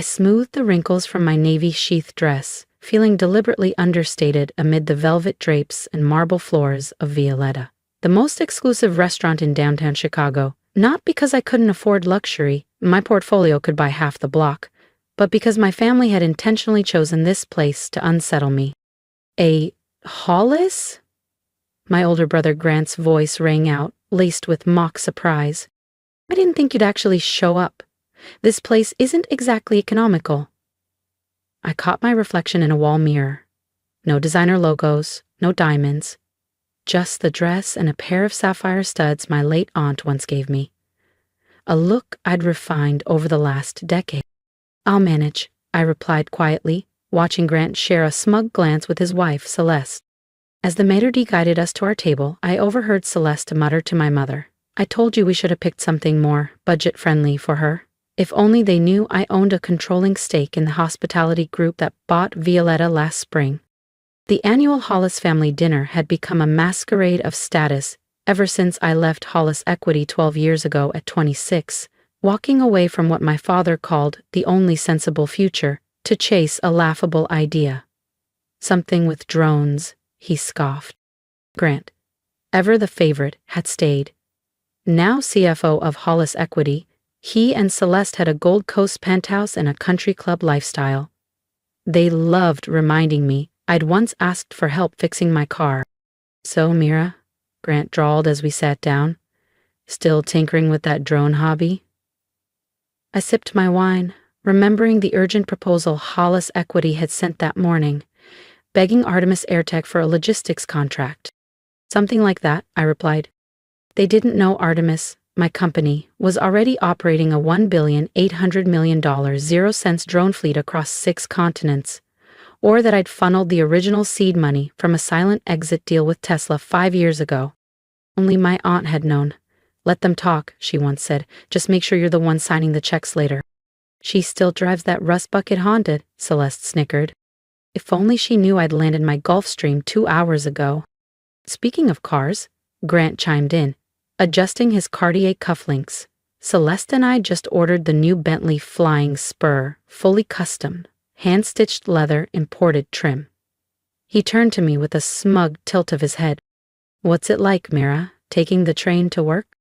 I smoothed the wrinkles from my navy sheath dress, feeling deliberately understated amid the velvet drapes and marble floors of Violetta, the most exclusive restaurant in downtown Chicago, not because I couldn't afford luxury, my portfolio could buy half the block, but because my family had intentionally chosen this place to unsettle me. A Hollis? My older brother Grant's voice rang out, laced with mock surprise. I didn't think you'd actually show up. This place isn't exactly economical. I caught my reflection in a wall mirror. No designer logos, no diamonds. Just the dress and a pair of sapphire studs my late aunt once gave me. A look I'd refined over the last decade. I'll manage, I replied quietly, watching Grant share a smug glance with his wife, Celeste. As the maître d' guided us to our table, I overheard Celeste mutter to my mother, "I told you we should have picked something more budget-friendly for her. If only they knew I owned a controlling stake in the hospitality group that bought Violetta last spring." The annual Hollis family dinner had become a masquerade of status ever since I left Hollis Equity 12 years ago at 26, walking away from what my father called the only sensible future to chase a laughable idea. Something with drones, he scoffed. Grant, ever the favorite, had stayed. Now CFO of Hollis Equity, he and Celeste had a Gold Coast penthouse and a country club lifestyle. They loved reminding me I'd once asked for help fixing my car. "So, Mira," Grant drawled as we sat down, "still tinkering with that drone hobby?" I sipped my wine, remembering the urgent proposal Hollis Equity had sent that morning, begging Artemis Airtech for a logistics contract. "Something like that," I replied. They didn't know Artemis, my company, was already operating a $1,800,000,000 0-cents drone fleet across 6 continents, or that I'd funneled the original seed money from a silent exit deal with Tesla 5 years ago. Only my aunt had known. "Let them talk," she once said. "Just make sure you're the one signing the checks later." "She still drives that rust bucket Honda," Celeste snickered. If only she knew I'd landed my Gulfstream 2 hours ago. Speaking of cars, Grant chimed in, adjusting his Cartier cufflinks. "Celeste and I just ordered the new Bentley Flying Spur, fully custom, hand-stitched leather, imported trim." He turned to me with a smug tilt of his head. "What's it like, Mira, taking the train to work?"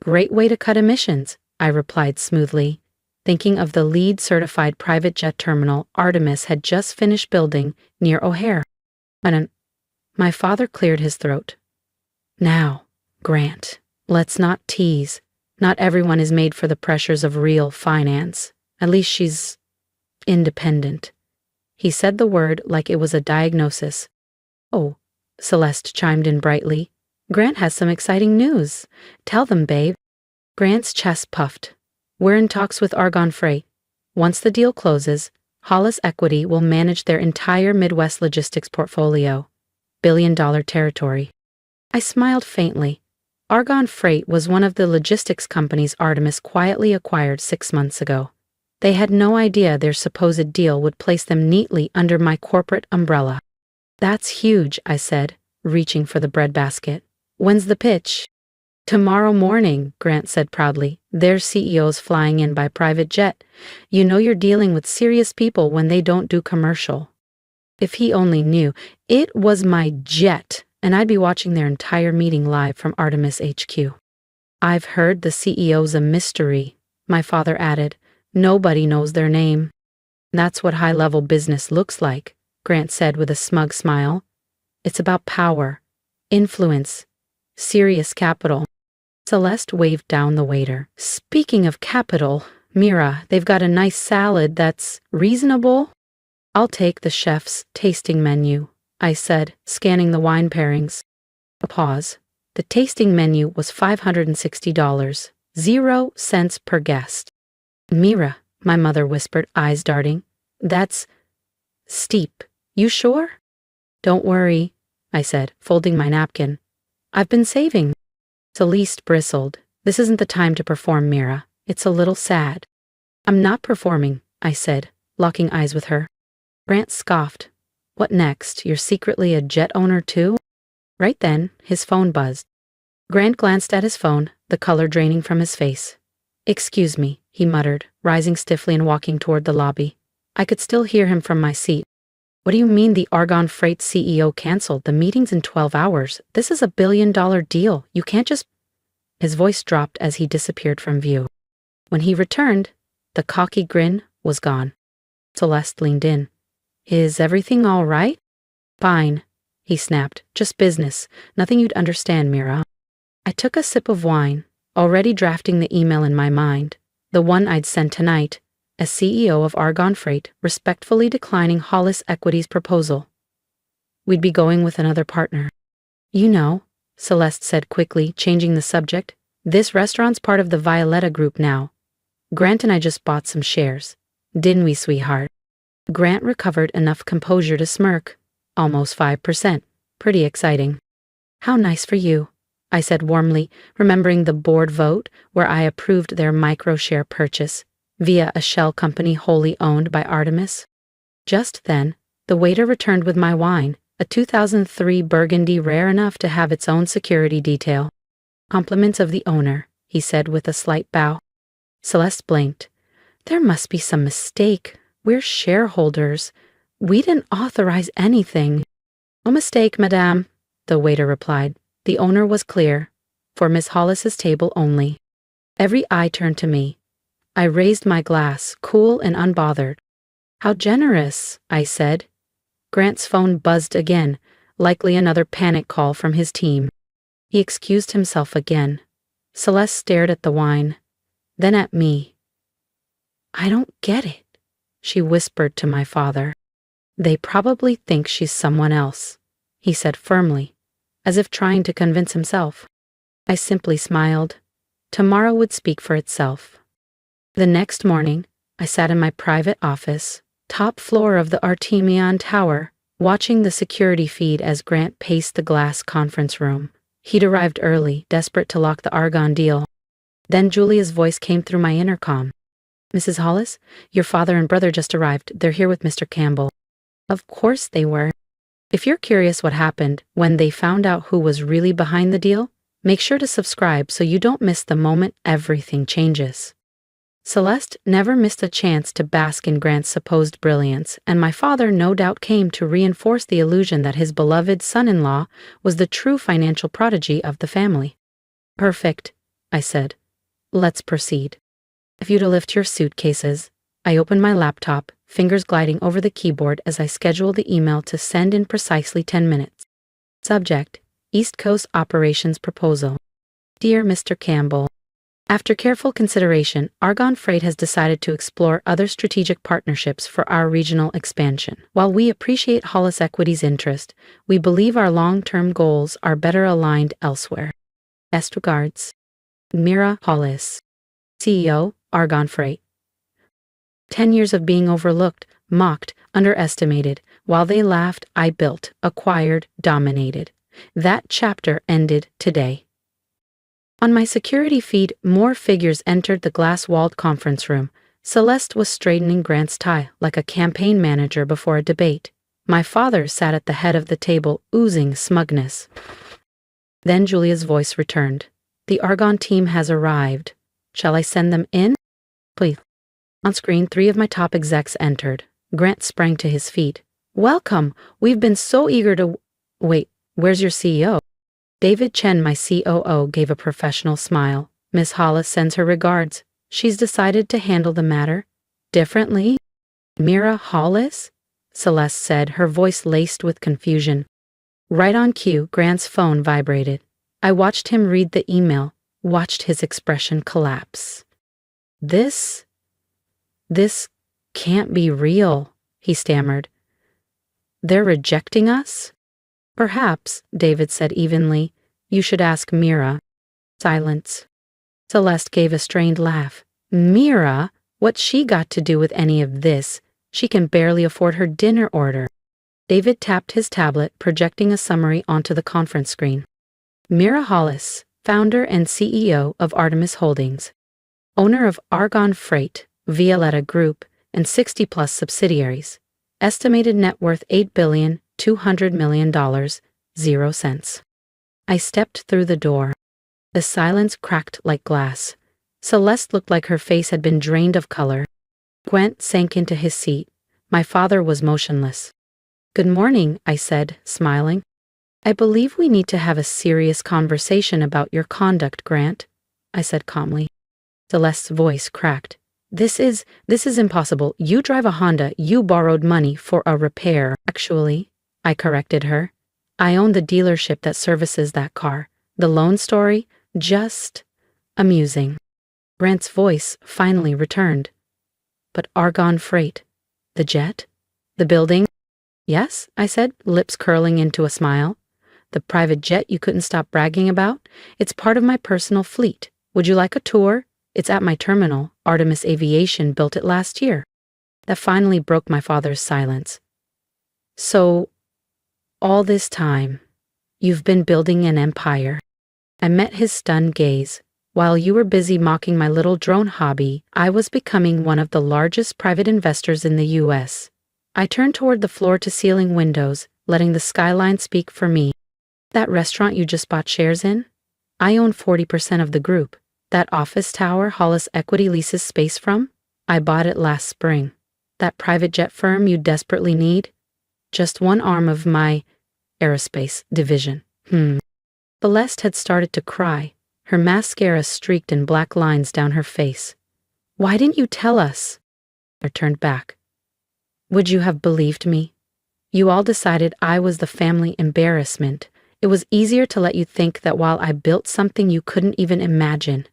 "Great way to cut emissions," I replied smoothly, thinking of the LEED-certified private jet terminal Artemis had just finished building near O'Hare. My father cleared his throat. "Now, Grant, let's not tease. Not everyone is made for the pressures of real finance. At least she's independent." He said the word like it was a diagnosis. "Oh," Celeste chimed in brightly. "Grant has some exciting news. Tell them, babe." Grant's chest puffed. "We're in talks with Argonne Freight. Once the deal closes, Hollis Equity will manage their entire Midwest logistics portfolio. $1 billion territory." I smiled faintly. Argonne Freight was one of the logistics companies Artemis quietly acquired 6 months ago. They had no idea their supposed deal would place them neatly under my corporate umbrella. "That's huge," I said, reaching for the breadbasket. "When's the pitch?" "Tomorrow morning," Grant said proudly. "Their CEO's flying in by private jet. You know you're dealing with serious people when they don't do commercial." If he only knew, it was my jet, and I'd be watching their entire meeting live from Artemis HQ. "I've heard the CEO's a mystery," my father added. "Nobody knows their name." "That's what high-level business looks like," Grant said with a smug smile. "It's about power, influence, serious capital." Celeste waved down the waiter. "Speaking of capital, Mira, they've got a nice salad that's reasonable." "I'll take the chef's tasting menu," I said, scanning the wine pairings. A pause. The tasting menu was $560, 0 cents per guest. "Mira," my mother whispered, eyes darting. "That's steep. You sure?" "Don't worry," I said, folding my napkin. "I've been saving." Celeste bristled. "This isn't the time to perform, Mira. It's a little sad." "I'm not performing," I said, locking eyes with her. Grant scoffed. "What next? You're secretly a jet owner too?" Right then, his phone buzzed. Grant glanced at his phone, the color draining from his face. "Excuse me," he muttered, rising stiffly and walking toward the lobby. I could still hear him from my seat. "What do you mean the Argon Freight CEO canceled the meetings in 12 hours? This is a billion-dollar deal. You can't just—" His voice dropped as he disappeared from view. When he returned, the cocky grin was gone. Celeste leaned in. "Is everything all right?" "Fine," he snapped. "Just business. Nothing you'd understand, Mira." I took a sip of wine, already drafting the email in my mind, the one I'd send tonight, as CEO of Argon Freight, respectfully declining Hollis Equity's proposal. We'd be going with another partner. "You know," Celeste said quickly, changing the subject, "this restaurant's part of the Violetta group now. Grant and I just bought some shares. Didn't we, sweetheart?" Grant recovered enough composure to smirk. "Almost 5%. Pretty exciting." "How nice for you," I said warmly, remembering the board vote where I approved their micro-share purchase via a shell company wholly owned by Artemis. Just then, the waiter returned with my wine, a 2003 Burgundy rare enough to have its own security detail. "Compliments of the owner," he said with a slight bow. Celeste blinked. "There must be some mistake. We're shareholders. We didn't authorize anything." "No mistake, madame," the waiter replied. "The owner was clear. For Miss Hollis's table only." Every eye turned to me. I raised my glass, cool and unbothered. "How generous," I said. Grant's phone buzzed again, likely another panic call from his team. He excused himself again. Celeste stared at the wine, then at me. "I don't get it," she whispered to my father. "They probably think she's someone else," he said firmly, as if trying to convince himself. I simply smiled. Tomorrow would speak for itself. The next morning, I sat in my private office, top floor of the Artemion Tower, watching the security feed as Grant paced the glass conference room. He'd arrived early, desperate to lock the Argon deal. Then Julia's voice came through my intercom. "Mrs. Hollis, your father and brother just arrived. They're here with Mr. Campbell." Of course they were. If you're curious what happened when they found out who was really behind the deal, make sure to subscribe so you don't miss the moment everything changes. Celeste never missed a chance to bask in Grant's supposed brilliance, and my father no doubt came to reinforce the illusion that his beloved son-in-law was the true financial prodigy of the family. "Perfect," I said. "Let's proceed. If you'd lift your suitcases." I opened my laptop, fingers gliding over the keyboard as I scheduled the email to send in precisely 10 minutes. Subject: East Coast Operations Proposal. Dear Mr. Campbell, after careful consideration, Argon Freight has decided to explore other strategic partnerships for our regional expansion. While we appreciate Hollis Equity's interest, we believe our long-term goals are better aligned elsewhere. Best regards, Mira Hollis, CEO, Argon Freight. 10 years of being overlooked, mocked, underestimated. While they laughed, I built, acquired, dominated. That chapter ended today. On my security feed, more figures entered the glass-walled conference room. Celeste was straightening Grant's tie like a campaign manager before a debate. My father sat at the head of the table, oozing smugness. Then Julia's voice returned. "The Argon team has arrived. Shall I send them in?" "Please." On screen, 3 of my top execs entered. Grant sprang to his feet. "Welcome! We've been so eager to—" "Wait, where's your CEO?" David Chen, my COO, gave a professional smile. "Miss Hollis sends her regards. She's decided to handle the matter differently." "Mira Hollis?" Celeste said, her voice laced with confusion. Right on cue, Grant's phone vibrated. I watched him read the email, watched his expression collapse. This can't be real," he stammered. "They're rejecting us?" "Perhaps," David said evenly. "You should ask Mira." Silence. Celeste gave a strained laugh. "Mira? What's she got to do with any of this? She can barely afford her dinner order." David tapped his tablet, projecting a summary onto the conference screen. Mira Hollis, founder and CEO of Artemis Holdings, owner of Argon Freight, Violetta Group, and 60-plus subsidiaries. Estimated net worth $8.2 billion, 0 cents. I stepped through the door. The silence cracked like glass. Celeste looked like her face had been drained of color. Grant sank into his seat. My father was motionless. "Good morning," I said, smiling. "I believe we need to have a serious conversation about your conduct, Grant," I said calmly. Celeste's voice cracked. This is impossible. You drive a Honda. You borrowed money for a repair." "Actually," I corrected her, "I own the dealership that services that car. The loan story? Just amusing." Grant's voice finally returned. "But Argonne Freight? The jet? The building?" "Yes," I said, lips curling into a smile. "The private jet you couldn't stop bragging about? It's part of my personal fleet. Would you like a tour? It's at my terminal. Artemis Aviation built it last year." That finally broke my father's silence. "So, all this time, you've been building an empire." I met his stunned gaze. "While you were busy mocking my little drone hobby, I was becoming one of the largest private investors in the U.S. I turned toward the floor-to-ceiling windows, letting the skyline speak for me. "That restaurant you just bought shares in? I own 40% of the group. That office tower Hollis Equity leases space from? I bought it last spring. That private jet firm you desperately need? Just one arm of my aerospace division." Celeste had started to cry. Her mascara streaked in black lines down her face. "Why didn't you tell us?" I turned back. "Would you have believed me? You all decided I was the family embarrassment. It was easier to let you think that while I built something you couldn't even imagine."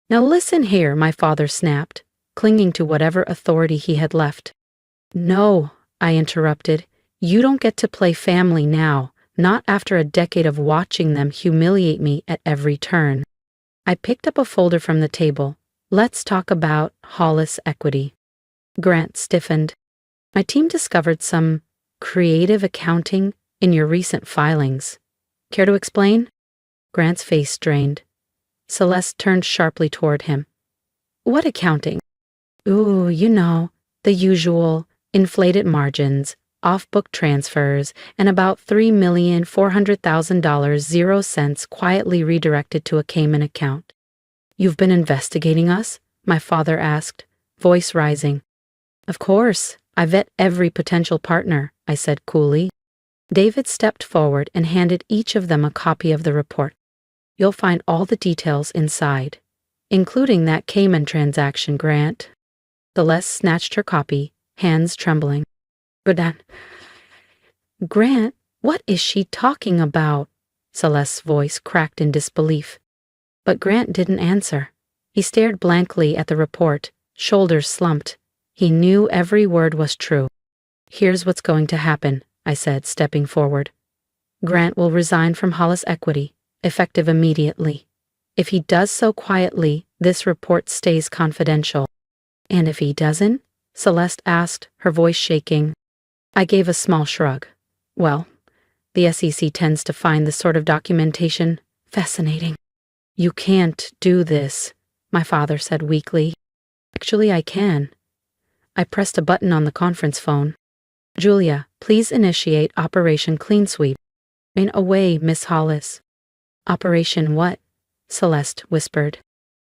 "Now listen here," my father snapped, clinging to whatever authority he had left. "No," I interrupted. "You don't get to play family now. Not after a decade of watching them humiliate me at every turn." I picked up a folder from the table. "Let's talk about Hollis Equity." Grant stiffened. "My team discovered some creative accounting in your recent filings. Care to explain?" Grant's face strained. Celeste turned sharply toward him. "What accounting?" "Ooh, the usual inflated margins, off-book transfers, and about $3,400,000 0 cents quietly redirected to a Cayman account." "You've been investigating us?" my father asked, voice rising. "Of course. I vet every potential partner," I said coolly. David stepped forward and handed each of them a copy of the report. "You'll find all the details inside, including that Cayman transaction, Grant." Celeste snatched her copy, hands trembling. "Grant, what is she talking about?" Celeste's voice cracked in disbelief. But Grant didn't answer. He stared blankly at the report, shoulders slumped. He knew every word was true. "Here's what's going to happen," I said, stepping forward. "Grant will resign from Hollis Equity, effective immediately. If he does so quietly, this report stays confidential." "And if he doesn't?" Celeste asked, her voice shaking. I gave a small shrug. "Well, the SEC tends to find this sort of documentation fascinating." "You can't do this," my father said weakly. "Actually, I can." I pressed a button on the conference phone. "Julia, please initiate Operation Clean Sweep." "Away, Miss Hollis." "Operation what?" Celeste whispered.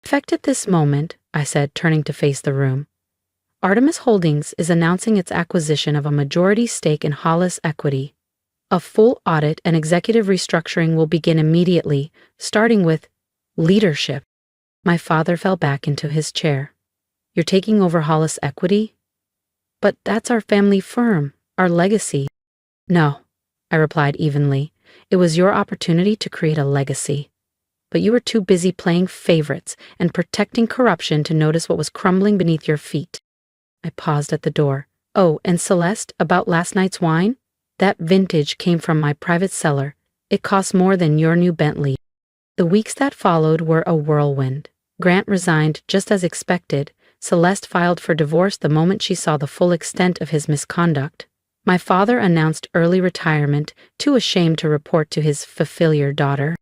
"Effect at this moment," I said, turning to face the room. "Artemis Holdings is announcing its acquisition of a majority stake in Hollis Equity. A full audit and executive restructuring will begin immediately, starting with leadership." My father fell back into his chair. "You're taking over Hollis Equity?" "But that's our family firm, our legacy." "No," I replied evenly. "It was your opportunity to create a legacy. But you were too busy playing favorites and protecting corruption to notice what was crumbling beneath your feet." I paused at the door. "Oh, and Celeste, about last night's wine? That vintage came from my private cellar. It cost more than your new Bentley." The weeks that followed were a whirlwind. Grant resigned just as expected. Celeste filed for divorce the moment she saw the full extent of his misconduct. My father announced early retirement, too ashamed to report to his familiar daughter.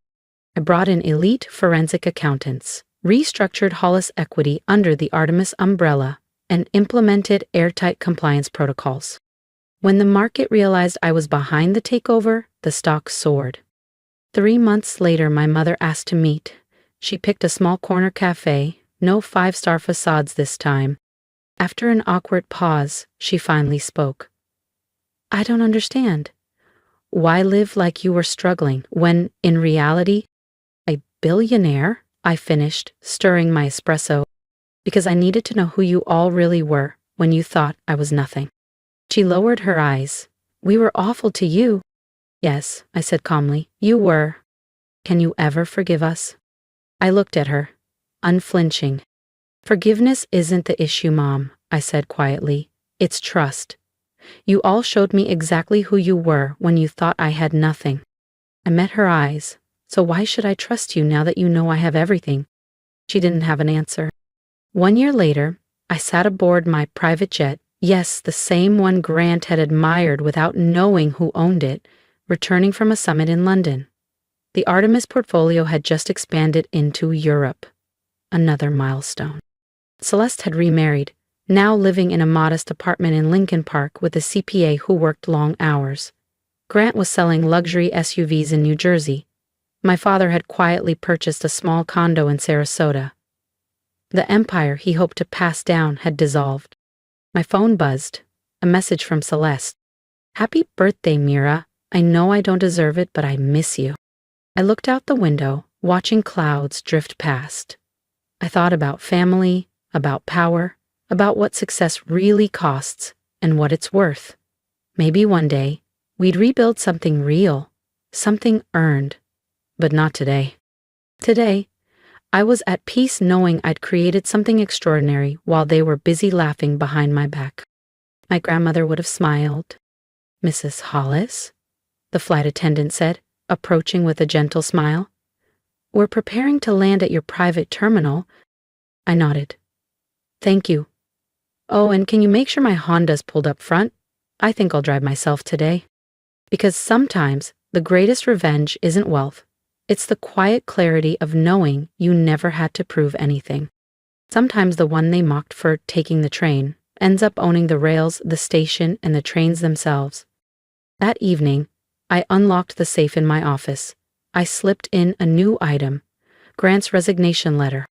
I brought in elite forensic accountants, restructured Hollis Equity under the Artemis umbrella, and implemented airtight compliance protocols. When the market realized I was behind the takeover, the stock soared. 3 months later, my mother asked to meet. She picked a small corner cafe, no five-star facades this time. After an awkward pause, she finally spoke. I don't understand. Why live like you were struggling when, in reality, a billionaire? I finished, stirring my espresso, because I needed to know who you all really were when you thought I was nothing. She lowered her eyes. We were awful to you. Yes, I said calmly, you were. Can you ever forgive us? I looked at her, unflinching. Forgiveness isn't the issue, Mom, I said quietly. It's trust. You all showed me exactly who you were when you thought I had nothing. I met her eyes. So why should I trust you now that you know I have everything? She didn't have an answer. 1 year later, I sat aboard my private jet, yes, the same one Grant had admired without knowing who owned it, returning from a summit in London. The Artemis portfolio had just expanded into Europe. Another milestone. Celeste had remarried, now living in a modest apartment in Lincoln Park with a CPA who worked long hours. Grant was selling luxury SUVs in New Jersey. My father had quietly purchased a small condo in Sarasota. The empire he hoped to pass down had dissolved. My phone buzzed. A message from Celeste. Happy birthday, Mira. I know I don't deserve it, but I miss you. I looked out the window, watching clouds drift past. I thought about family, about power, about what success really costs and what it's worth. Maybe one day, we'd rebuild something real, something earned. But not today. Today, I was at peace knowing I'd created something extraordinary while they were busy laughing behind my back. My grandmother would have smiled. Mrs. Hollis? The flight attendant said, approaching with a gentle smile. We're preparing to land at your private terminal. I nodded. Thank you. Oh, and can you make sure my Honda's pulled up front? I think I'll drive myself today. Because sometimes the greatest revenge isn't wealth. It's the quiet clarity of knowing you never had to prove anything. Sometimes the one they mocked for taking the train ends up owning the rails, the station, and the trains themselves. That evening, I unlocked the safe in my office. I slipped in a new item, Grant's resignation letter.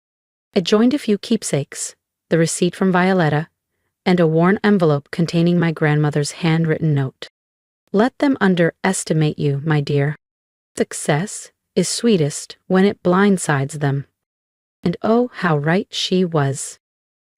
I joined a few keepsakes, the receipt from Violetta, and a worn envelope containing my grandmother's handwritten note. Let them underestimate you, my dear. Success is sweetest when it blindsides them. And oh, how right she was.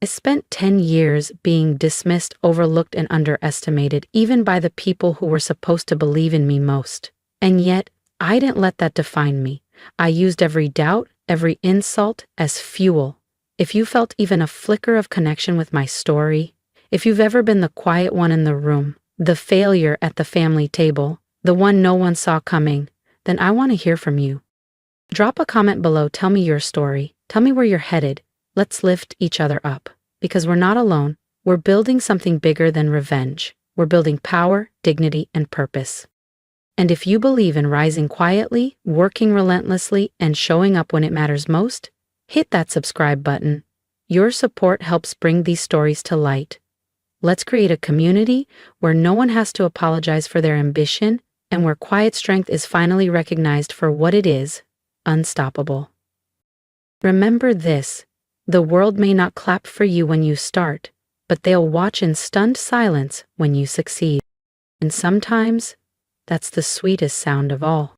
I spent 10 years being dismissed, overlooked, and underestimated, even by the people who were supposed to believe in me most. And yet, I didn't let that define me. I used every doubt, every insult as fuel. If you felt even a flicker of connection with my story, if you've ever been the quiet one in the room, the failure at the family table, the one no one saw coming, then I want to hear from you. Drop a comment below, tell me your story, tell me where you're headed. Let's lift each other up, because we're not alone. We're building something bigger than revenge. We're building power, dignity, and purpose. And if you believe in rising quietly, working relentlessly, and showing up when it matters most, hit that subscribe button. Your support helps bring these stories to light. Let's create a community where no one has to apologize for their ambition and where quiet strength is finally recognized for what it is, unstoppable. Remember this, the world may not clap for you when you start, but they'll watch in stunned silence when you succeed. And sometimes, that's the sweetest sound of all.